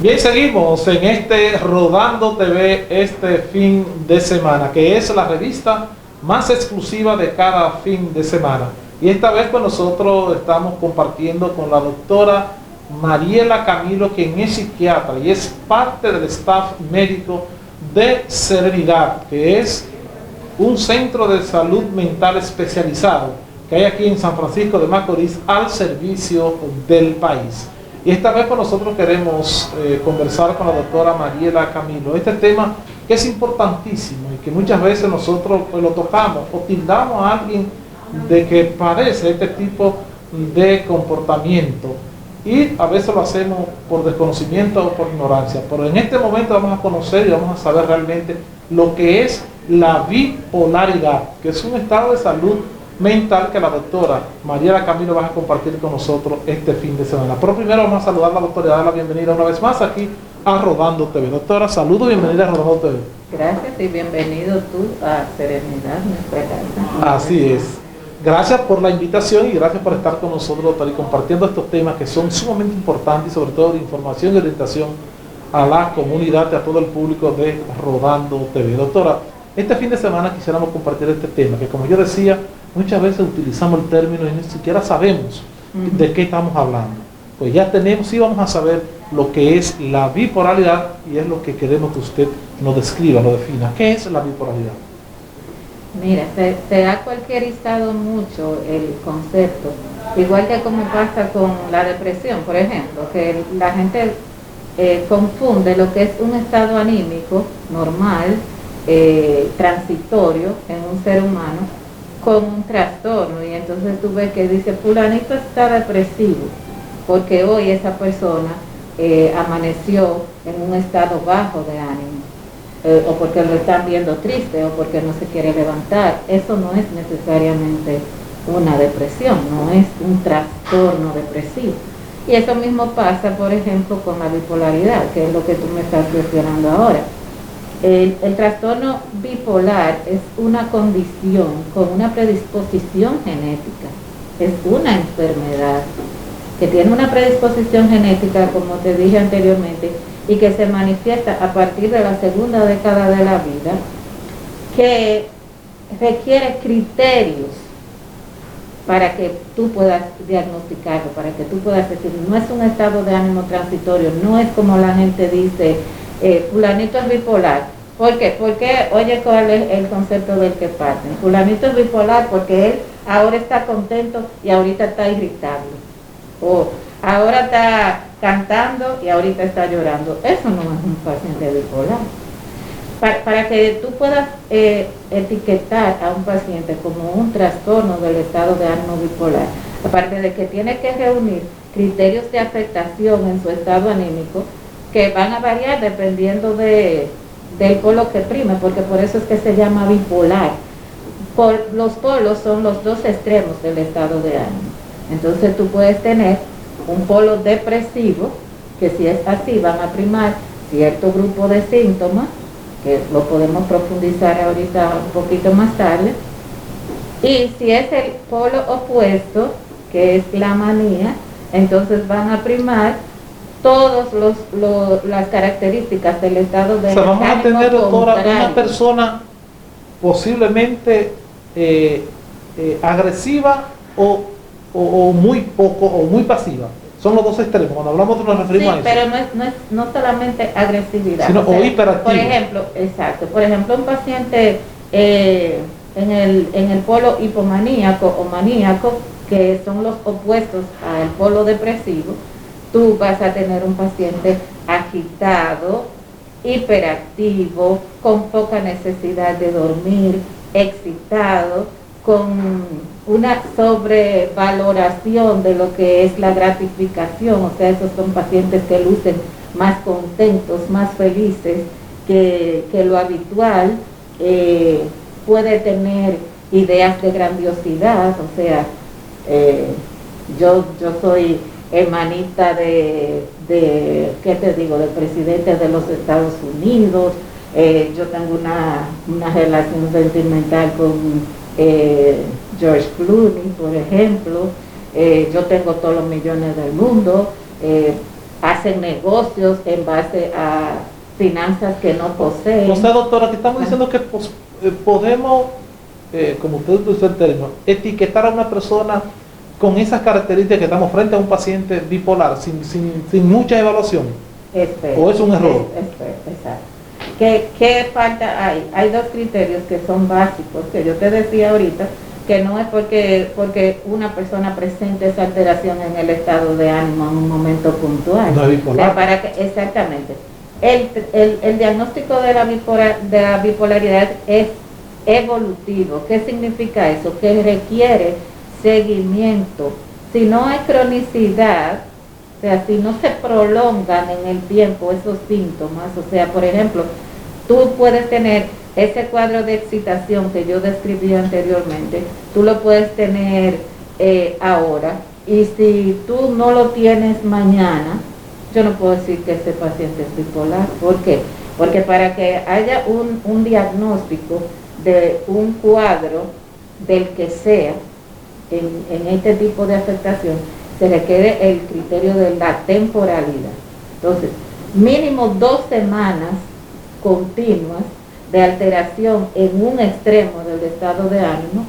Bien, seguimos en este Rodando TV este fin de semana, que es la revista más exclusiva de cada fin de semana. Y esta vez pues nosotros estamos compartiendo con la doctora Mariela Camilo, quien es psiquiatra y es parte del staff médico de Serenidad, que es un centro de salud mental especializado que hay aquí en San Francisco de Macorís al servicio del país. Y esta vez pues nosotros queremos conversar con la doctora Mariela Camilo. Este tema que es importantísimo y que muchas veces nosotros pues, lo tocamos o tildamos a alguien de que padece este tipo de comportamiento. Y a veces lo hacemos por desconocimiento o por ignorancia. Pero en este momento vamos a conocer y vamos a saber realmente lo que es la bipolaridad, que es un estado de salud mental que la doctora Mariela Camilo va a compartir con nosotros este fin de semana. Pero primero vamos a saludar a la doctora y dar la bienvenida una vez más aquí a Rodando TV. Doctora, saludo y bienvenida a Rodando TV. Gracias y bienvenido tú a Serenidad, nuestra casa. Así es. Gracias por la invitación y gracias por estar con nosotros, doctora, y compartiendo estos temas que son sumamente importantes y sobre todo de información y orientación a la comunidad y a todo el público de Rodando TV. Doctora, este fin de semana quisiéramos compartir este tema, que como yo decía, muchas veces utilizamos el término y ni siquiera sabemos de qué estamos hablando. Pues ya tenemos, sí vamos a saber lo que es la bipolaridad y es lo que queremos que usted nos describa, nos defina. ¿Qué es la bipolaridad? Mira, se ha cualquierizado mucho el concepto, igual que como pasa con la depresión, por ejemplo, que la gente confunde lo que es un estado anímico normal, transitorio en un ser humano, con un trastorno, y entonces tú ves que dice fulanito está depresivo porque hoy esa persona amaneció en un estado bajo de ánimo, o porque lo están viendo triste o porque no se quiere levantar. Eso no es necesariamente una depresión, no es un trastorno depresivo. Y eso mismo pasa, por ejemplo, con la bipolaridad, que es lo que tú me estás mencionando ahora. El trastorno bipolar es una condición con una predisposición genética, es una enfermedad que tiene una predisposición genética, como te dije anteriormente, y que se manifiesta a partir de la segunda década de la vida, que requiere criterios para que tú puedas diagnosticarlo, para que tú puedas decir, no es un estado de ánimo transitorio, no es como la gente dice, fulanito es bipolar. ¿Por qué? Porque, oye, ¿cuál es el concepto del que parten? Fulanito es bipolar porque él ahora está contento y ahorita está irritable. O ahora está cantando y ahorita está llorando. Eso no es un paciente bipolar. Para que tú puedas etiquetar a un paciente como un trastorno del estado de ánimo bipolar, aparte de que tiene que reunir criterios de afectación en su estado anímico, que van a variar dependiendo del polo que prime, porque por eso es que se llama bipolar. Los polos son los dos extremos del estado de ánimo. Entonces tú puedes tener un polo depresivo, que si es así van a primar cierto grupo de síntomas, que lo podemos profundizar ahorita un poquito más tarde, y si es el polo opuesto, que es la manía, entonces van a primar todas las características del estado de ánimo. Vamos a tener, doctora, una persona posiblemente agresiva o muy poco o muy pasiva. Son los dos extremos. Cuando hablamos nos referimos a eso. Pero no solamente agresividad, sino o hiperactivo. Por ejemplo, exacto. Por ejemplo, un paciente en el polo hipomaníaco o maníaco, que son los opuestos al polo depresivo, tú vas a tener un paciente agitado, hiperactivo, con poca necesidad de dormir, excitado, con una sobrevaloración de lo que es la gratificación. O sea, esos son pacientes que lucen más contentos, más felices que lo habitual. Puede tener ideas de grandiosidad, o sea, yo soy hermanita de ¿qué te digo?, del presidente de los Estados Unidos. Yo tengo una relación sentimental con George Clooney, por ejemplo. Yo tengo todos los millones del mundo. hacen negocios en base a finanzas que no poseen. O sea, doctora, que estamos diciendo que podemos, como usted usa el término, etiquetar a una persona con esas características que estamos frente a un paciente bipolar sin mucha evaluación. ¿O es un error? Exacto. ¿Qué falta hay? Hay dos criterios que son básicos, que yo te decía ahorita, que no es porque una persona presente esa alteración en el estado de ánimo en un momento puntual. No es bipolar. O sea, exactamente. El diagnóstico de la bipolaridad es evolutivo. ¿Qué significa eso? Que requiere seguimiento. Si no hay cronicidad, o sea, si no se prolongan en el tiempo esos síntomas, o sea, por ejemplo, tú puedes tener ese cuadro de excitación que yo describí anteriormente, tú lo puedes tener ahora, y si tú no lo tienes mañana, yo no puedo decir que ese paciente es bipolar. ¿Por qué? Porque para que haya un diagnóstico de un cuadro del que sea en este tipo de afectación, se requiere el criterio de la temporalidad. Entonces, mínimo 2 semanas continuas de alteración en un extremo del estado de ánimo.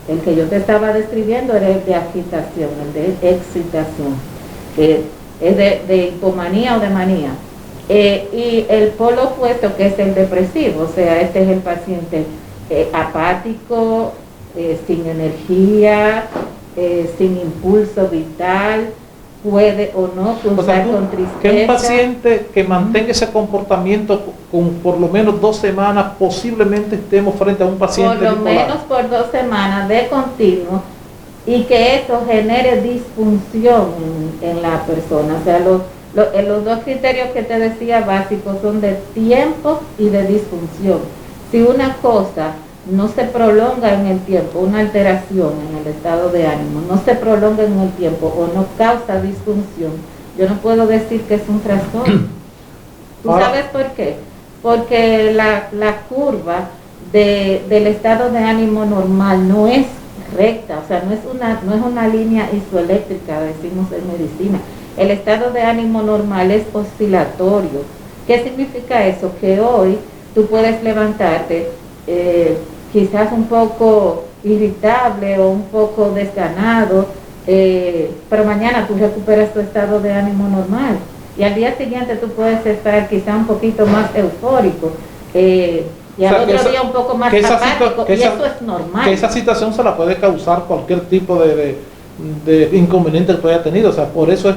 El que yo te estaba describiendo era el de agitación, el de excitación, que es de hipomanía o de manía. Y el polo opuesto, que es el depresivo, o sea, este es el paciente apático, sin energía, sin impulso vital, puede o no cursar con tristeza. Que un paciente que mantenga ese comportamiento con por lo menos 2 semanas, posiblemente estemos frente a un paciente por lo bipolar. menos por 2 semanas de continuo, y que eso genere disfunción en la persona. O sea, los dos criterios que te decía básicos son de tiempo y de disfunción. Si una cosa no se prolonga en el tiempo, una alteración en el estado de ánimo no se prolonga en el tiempo o no causa disfunción, yo no puedo decir que es un trastorno. ¿Tú sabes por qué? Porque la curva del estado de ánimo normal no es recta, o sea, no es una línea isoeléctrica, decimos en medicina. El estado de ánimo normal es oscilatorio. ¿Qué significa eso? Que hoy tú puedes levantarte quizás un poco irritable o un poco desganado, pero mañana tú recuperas tu estado de ánimo normal, y al día siguiente tú puedes estar quizás un poquito más eufórico, y al otro día un poco más apático, y eso es normal. Que esa situación se la puede causar cualquier tipo de inconveniente que tú hayas tenido. O sea, por eso es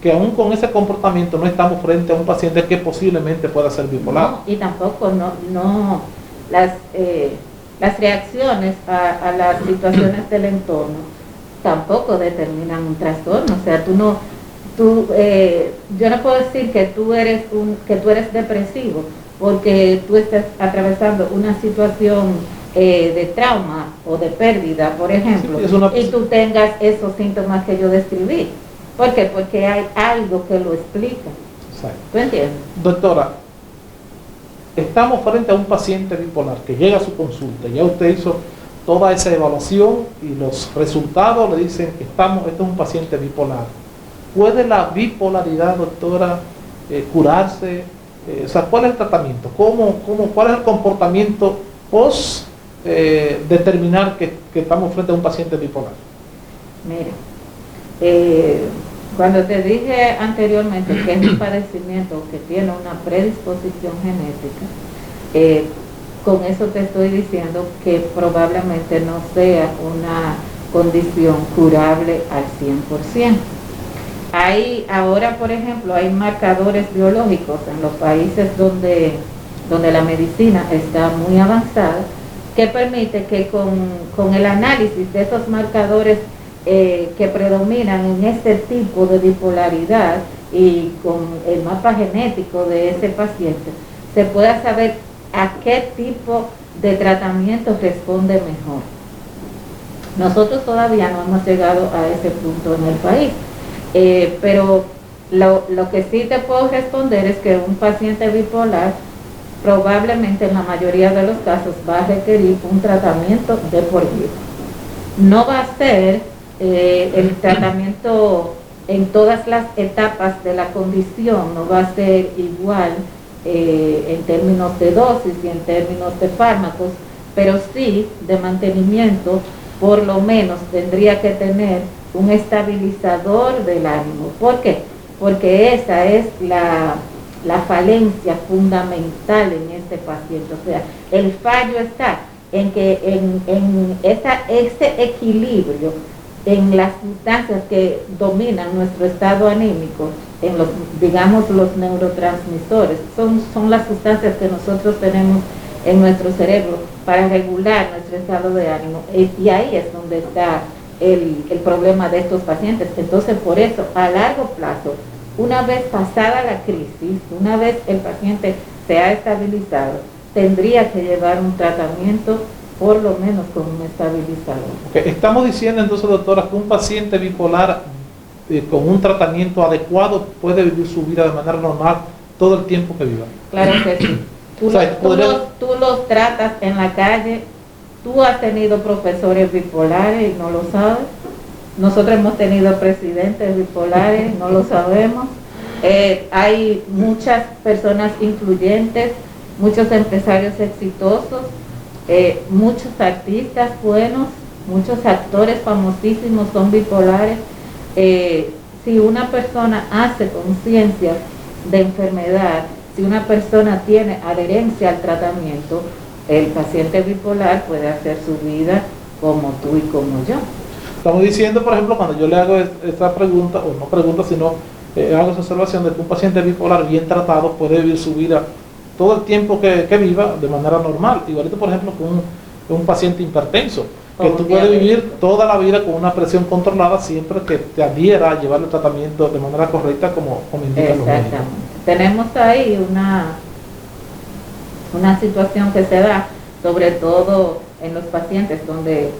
que aún con ese comportamiento no estamos frente a un paciente que posiblemente pueda ser bipolar. No, y tampoco las reacciones a las situaciones del entorno tampoco determinan un trastorno. O sea, yo no puedo decir que tú eres depresivo porque tú estás atravesando una situación de trauma o de pérdida, por ejemplo, y tú tengas esos síntomas que yo describí. ¿Por qué? Porque hay algo que lo explica. Exacto. ¿Tú entiendes? Doctora, estamos frente a un paciente bipolar que llega a su consulta, ya usted hizo toda esa evaluación y los resultados le dicen que este es un paciente bipolar. ¿Puede la bipolaridad, doctora, curarse? O sea, ¿cuál es el tratamiento? ¿Cuál es el comportamiento post determinar que estamos frente a un paciente bipolar? Mira, cuando te dije anteriormente que es un padecimiento que tiene una predisposición genética, con eso te estoy diciendo que probablemente no sea una condición curable al 100%. Ahora, por ejemplo, hay marcadores biológicos en los países donde la medicina está muy avanzada, que permite que con el análisis de esos marcadores que predominan en este tipo de bipolaridad y con el mapa genético de ese paciente, se pueda saber a qué tipo de tratamiento responde mejor. Nosotros todavía no hemos llegado a ese punto en el país, pero lo que sí te puedo responder es que un paciente bipolar probablemente en la mayoría de los casos va a requerir un tratamiento de por vida. No va a ser el tratamiento en todas las etapas de la condición no va a ser igual en términos de dosis y en términos de fármacos, pero sí de mantenimiento, por lo menos tendría que tener un estabilizador del ánimo. ¿Por qué? Porque esa es la falencia fundamental en este paciente. O sea, el fallo está en que ese equilibrio en las sustancias que dominan nuestro estado anímico, en los, digamos, los neurotransmisores, son las sustancias que nosotros tenemos en nuestro cerebro para regular nuestro estado de ánimo, y ahí es donde está el problema de estos pacientes. Entonces, por eso, a largo plazo, una vez pasada la crisis, una vez el paciente se ha estabilizado, tendría que llevar un tratamiento por lo menos con un estabilizador. Okay. Estamos diciendo entonces, doctora, que un paciente bipolar con un tratamiento adecuado puede vivir su vida de manera normal todo el tiempo que viva. Claro que sí. Tú los tratas en la calle, tú has tenido profesores bipolares y no lo sabes. Nosotros hemos tenido presidentes bipolares, no lo sabemos. Hay muchas personas influyentes, muchos empresarios exitosos, muchos artistas buenos, muchos actores famosísimos son bipolares. Si una persona hace conciencia de enfermedad, si una persona tiene adherencia al tratamiento, el paciente bipolar puede hacer su vida como tú y como yo. Estamos diciendo, por ejemplo, cuando yo le hago esta pregunta, o no pregunta, sino hago esa observación de que un paciente bipolar bien tratado puede vivir su vida todo el tiempo que viva de manera normal. Igualito, por ejemplo, con un paciente hipertenso, que tú puedes vivir toda la vida con una presión controlada siempre que te adhiera a llevar el tratamiento de manera correcta como indican los médicos. Exactamente. Tenemos ahí una situación que se da, sobre todo en los pacientes donde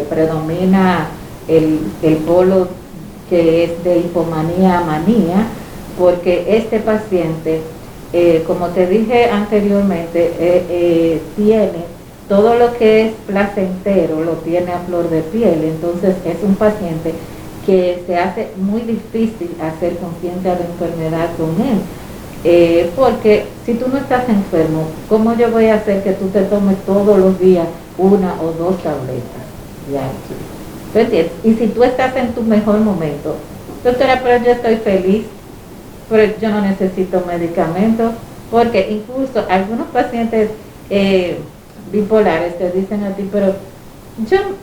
predomina el polo que es de hipomanía a manía, porque este paciente, como te dije anteriormente, tiene todo lo que es placentero, lo tiene a flor de piel. Entonces es un paciente que se hace muy difícil hacer conciencia de enfermedad con él, porque si tú no estás enfermo, ¿cómo yo voy a hacer que tú te tomes todos los días una o dos tabletas? Ya, ¿tú entiendes? Y si tú estás en tu mejor momento, doctora, pero yo estoy feliz, pero yo no necesito medicamentos, porque incluso algunos pacientes bipolares te dicen a ti, pero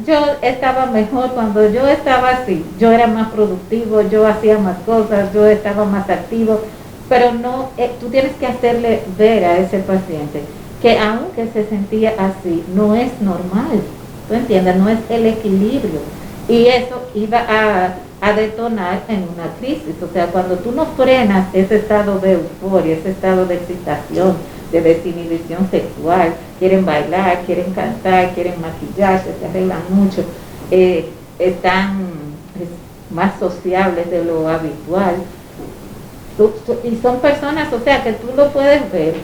yo estaba mejor cuando yo estaba así, yo era más productivo, yo hacía más cosas, yo estaba más activo, pero no, tú tienes que hacerle ver a ese paciente que aunque se sentía así, no es normal, ¿tú entiendes? No es el equilibrio, y eso iba a detonar en una crisis. O sea, cuando tú no frenas ese estado de euforia, ese estado de excitación, de desinhibición sexual, quieren bailar, quieren cantar, quieren maquillarse, se arreglan mucho, están más sociables de lo habitual, y son personas, o sea, que tú lo puedes ver.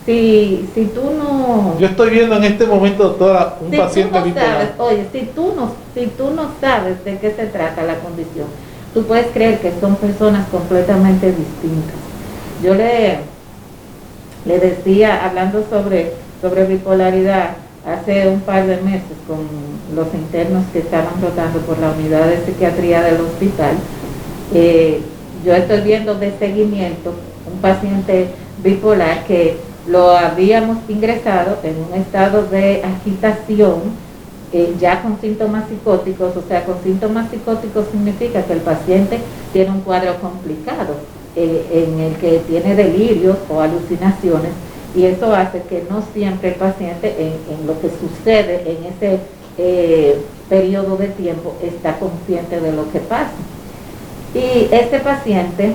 Si tú no... Yo estoy viendo en este momento, doctora, un paciente bipolar. Oye, si tú no sabes de qué se trata la condición, tú puedes creer que son personas completamente distintas. Yo le decía, hablando sobre bipolaridad, hace un par de meses con los internos que estaban rotando por la unidad de psiquiatría del hospital, yo estoy viendo de seguimiento un paciente bipolar que lo habíamos ingresado en un estado de agitación, ya con síntomas psicóticos. O sea, con síntomas psicóticos significa que el paciente tiene un cuadro complicado, en el que tiene delirios o alucinaciones, y eso hace que no siempre el paciente en lo que sucede en ese periodo de tiempo está consciente de lo que pasa. Y este paciente,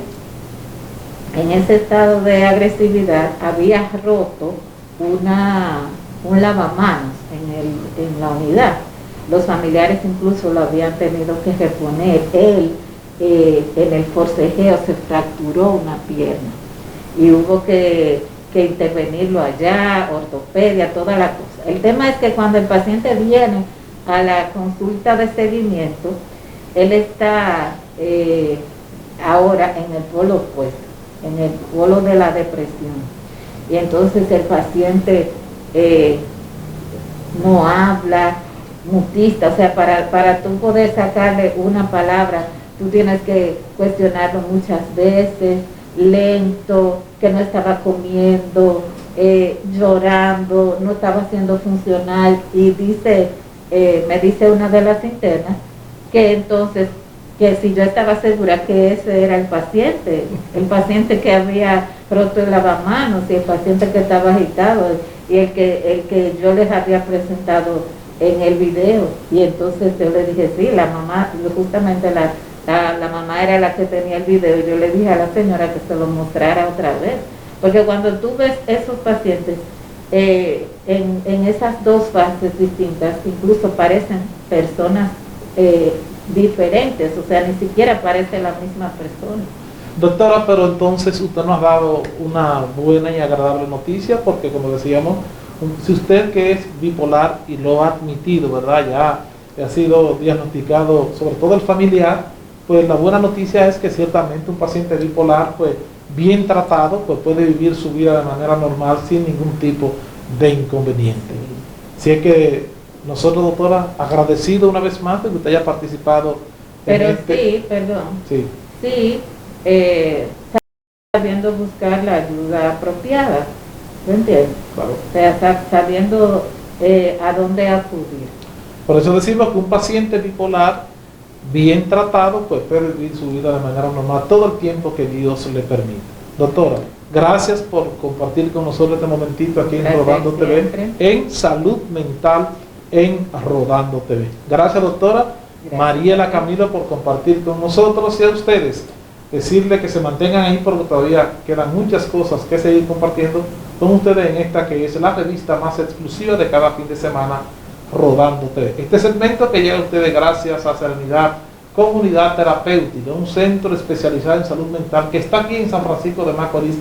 en ese estado de agresividad, había roto un lavamanos en la unidad. Los familiares incluso lo habían tenido que reponer. Él, en el forcejeo, se fracturó una pierna y hubo que intervenirlo allá, ortopedia, toda la cosa. El tema es que cuando el paciente viene a la consulta de seguimiento, él está ahora en el polo opuesto, en el polo de la depresión. Y entonces el paciente no habla, mutista, o sea, para tú poder sacarle una palabra, tú tienes que cuestionarlo muchas veces, lento, que no estaba comiendo, llorando, no estaba siendo funcional, y me dice una de las internas que entonces, que si yo estaba segura que ese era el paciente que había roto el lavamanos, y el paciente que estaba agitado, y el que yo les había presentado en el video. Y entonces yo le dije, sí, la mamá, justamente la mamá era la que tenía el video, y yo le dije a la señora que se lo mostrara otra vez, porque cuando tú ves esos pacientes en esas dos fases distintas, incluso parecen personas diferentes, o sea, ni siquiera parece la misma persona. Doctora, pero entonces usted nos ha dado una buena y agradable noticia, porque como decíamos, si usted que es bipolar y lo ha admitido, ¿verdad? Ya ha sido diagnosticado, sobre todo el familiar, pues la buena noticia es que ciertamente un paciente bipolar, pues bien tratado, pues puede vivir su vida de manera normal sin ningún tipo de inconveniente. Así es que nosotros, doctora, agradecido una vez más de que usted haya participado. Pero sí, sabiendo buscar la ayuda apropiada, ¿me entiendes? Claro. O sea, sabiendo a dónde acudir. Por eso decimos que un paciente bipolar bien tratado, pues puede vivir su vida de manera normal todo el tiempo que Dios le permite. Doctora, gracias por compartir con nosotros este momentito aquí en Rodando TV, en Salud Mental en Rodando TV. Gracias, doctora. Gracias. Mariela Camilo, por compartir con nosotros, y a ustedes decirle que se mantengan ahí, porque todavía quedan muchas cosas que seguir compartiendo con ustedes en esta que es la revista más exclusiva de cada fin de semana, Rodando TV. Este segmento que llega a ustedes gracias a Serenidad Comunidad Terapéutica, un centro especializado en salud mental que está aquí en San Francisco de Macorís,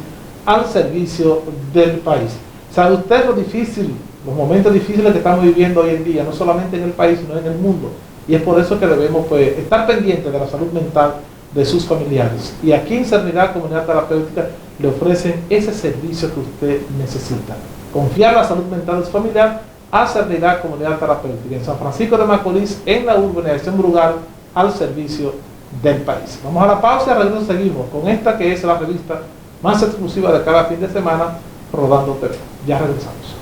al servicio del país. ¿Sabe usted lo difícil, los momentos difíciles que estamos viviendo hoy en día, no solamente en el país, sino en el mundo? Y es por eso que debemos, pues, estar pendientes de la salud mental de sus familiares. Y aquí en Serenidad Comunidad Terapéutica le ofrecen ese servicio que usted necesita. Confiar la salud mental de su familiar a Serenidad Comunidad Terapéutica en San Francisco de Macorís, en la urbanización Brugal, al servicio del país. Vamos a la pausa y regreso, seguimos con esta que es la revista más exclusiva de cada fin de semana, Rodando TV. Ya regresamos.